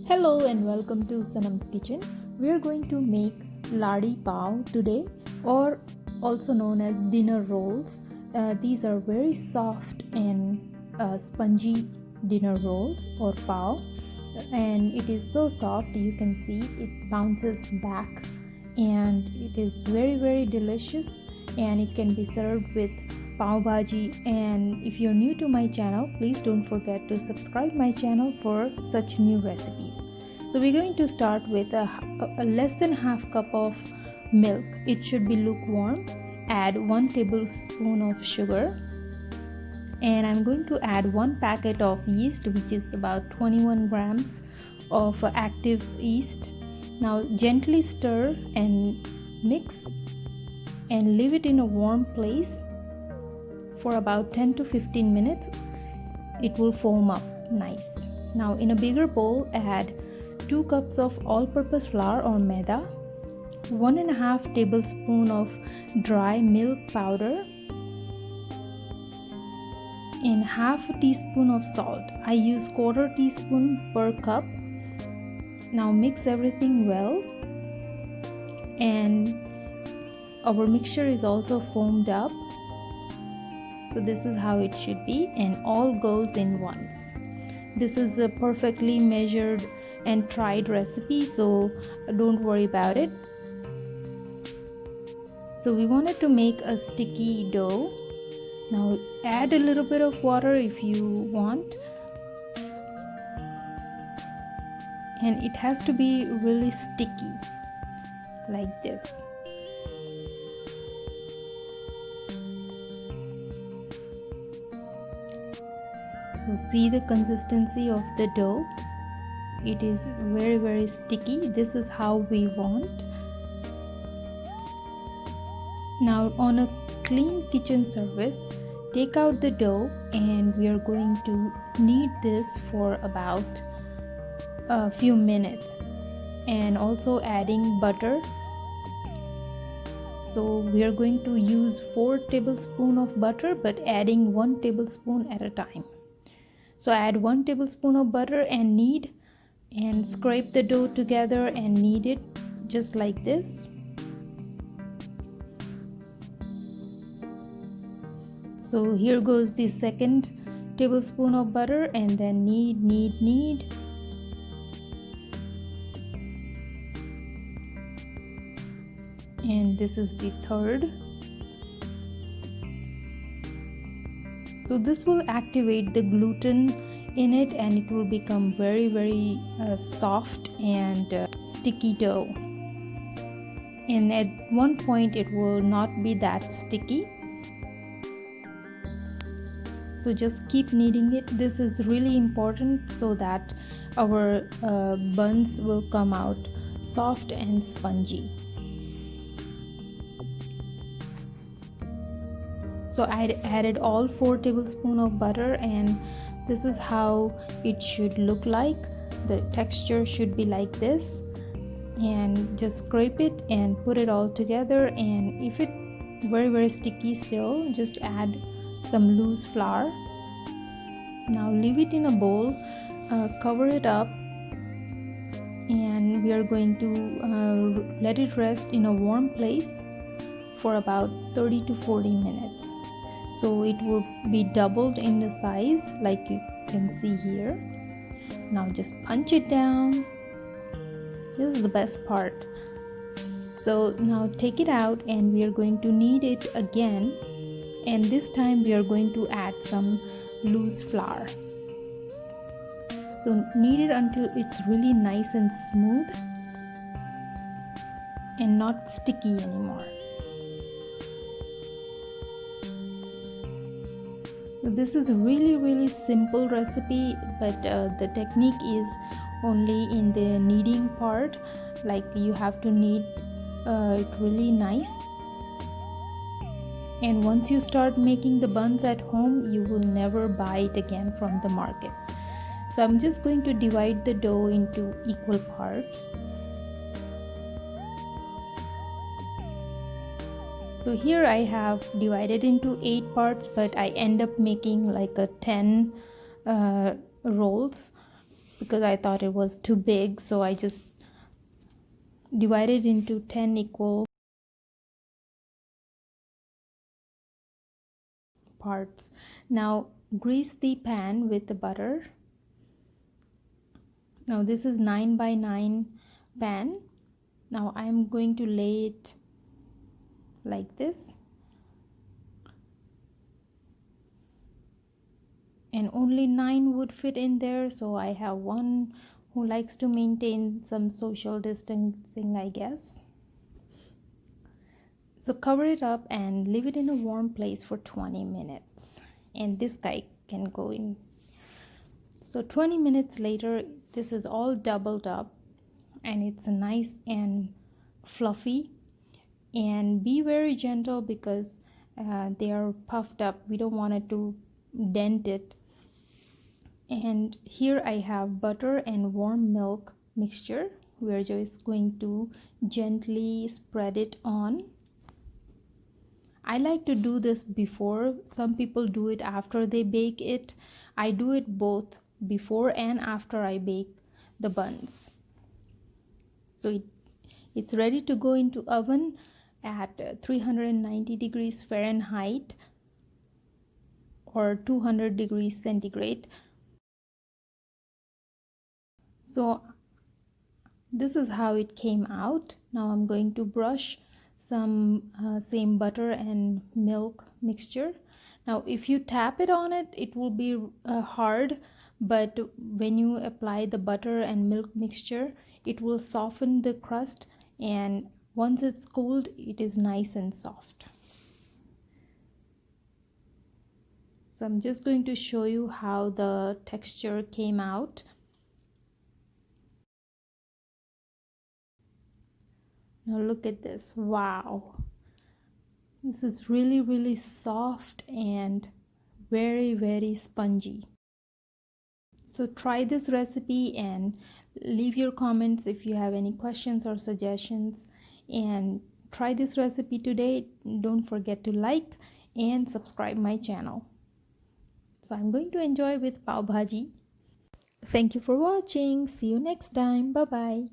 Hello and welcome to Sanam's Kitchen. We are going to make LADI PAV today, or also known as dinner rolls. These are very soft and spongy dinner rolls or PAV, and it is so soft you can see it bounces back, and it is very delicious, and it can be served with PAV-BHAJI. And if you're new to my channel, please don't forget to subscribe my channel for such new recipes. So we're going to start with a less than half cup of milk. It should be lukewarm. Add 1 tablespoon of sugar, and I'm going to add 1 packet of yeast, which is about 21 grams of active yeast. Now gently stir and mix and leave it in a warm place for about 10 to 15 minutes. It will foam up nice. Now in a bigger bowl, add 2 cups of all-purpose flour or MAIDA, 1.5 tablespoon of dry milk powder, and half a teaspoon of salt. I use 1/4 teaspoon per cup. Now mix everything well, and our mixture is also foamed up. So this is how it should be, and all goes in once. This is a perfectly measured and tried recipe, so don't worry about it. So we wanted to make a sticky dough. Now add a little bit of water if you want, and it has to be really sticky like this. So see the consistency of the dough. It is very sticky. This is how we want. Now on a clean kitchen surface, take out the dough, and we are going to knead this for about a few minutes, and also adding butter. So we are going to use 4 tablespoons of butter, but adding 1 tablespoon at a time. So add 1 tablespoon of butter and knead, and scrape the dough together and knead it just like this. So here goes the 2nd tablespoon of butter, and then knead. And this is the 3rd. So this will activate the gluten in it, and it will become very soft and sticky dough. And at one point it will not be that sticky. So just keep kneading it. This is really important so that our buns will come out soft and spongy. So I added all 4 tablespoons of butter, and this is how it should look like. The texture should be like this, and just scrape it and put it all together. And if it very sticky still, just add some loose flour. Now leave it in a bowl, cover it up, and we are going to let it rest in a warm place for about 30 to 40 minutes. So it will be doubled in the size like you can see here. Now just punch it down. This is the best part. So now take it out, and we are going to knead it again, and this time we are going to add some loose flour. So knead it until it's really nice and smooth and not sticky anymore. So this is a really simple recipe, but the technique is only in the kneading part. Like you have to knead it really nice, and once you start making the buns at home, you will never buy it again from the market. So I'm just going to divide the dough into equal parts. So here I have divided into 8 parts, but I end up making like a 10 rolls. because I thought it was too big, so I just divided into 10 equal parts. Now grease the pan with the butter. Now this is 9 by 9 pan. Now I'm going to lay it like this, and only 9 would fit in there, so I have one who likes to maintain some social distancing, I guess. So cover it up and leave it in a warm place for 20 minutes, and this guy can go in. So 20 minutes later, this is all doubled up and it's nice and fluffy. And be very gentle because they are puffed up. We don't want it to dent it. And here I have butter and warm milk mixture. We're just going to gently spread it on. I like to do this before. Some people do it after they bake it. I do it both before and after I bake the buns. So it's ready to go into oven at 390 degrees Fahrenheit or 200 degrees centigrade. So this is how it came out. Now I'm going to brush some same butter and milk mixture. Now if you tap it on it, it will be hard, but when you apply the butter and milk mixture, it will soften the crust, and once it's cooled, it is nice and soft. So I'm just going to show you how the texture came out. Now look at this. Wow, this is really soft and very spongy. So try this recipe and leave your comments if you have any questions or suggestions, and try this recipe today. Don't forget to like and subscribe my channel. So I'm going to enjoy with pav bhaji. Thank you for watching. See you next time. Bye bye.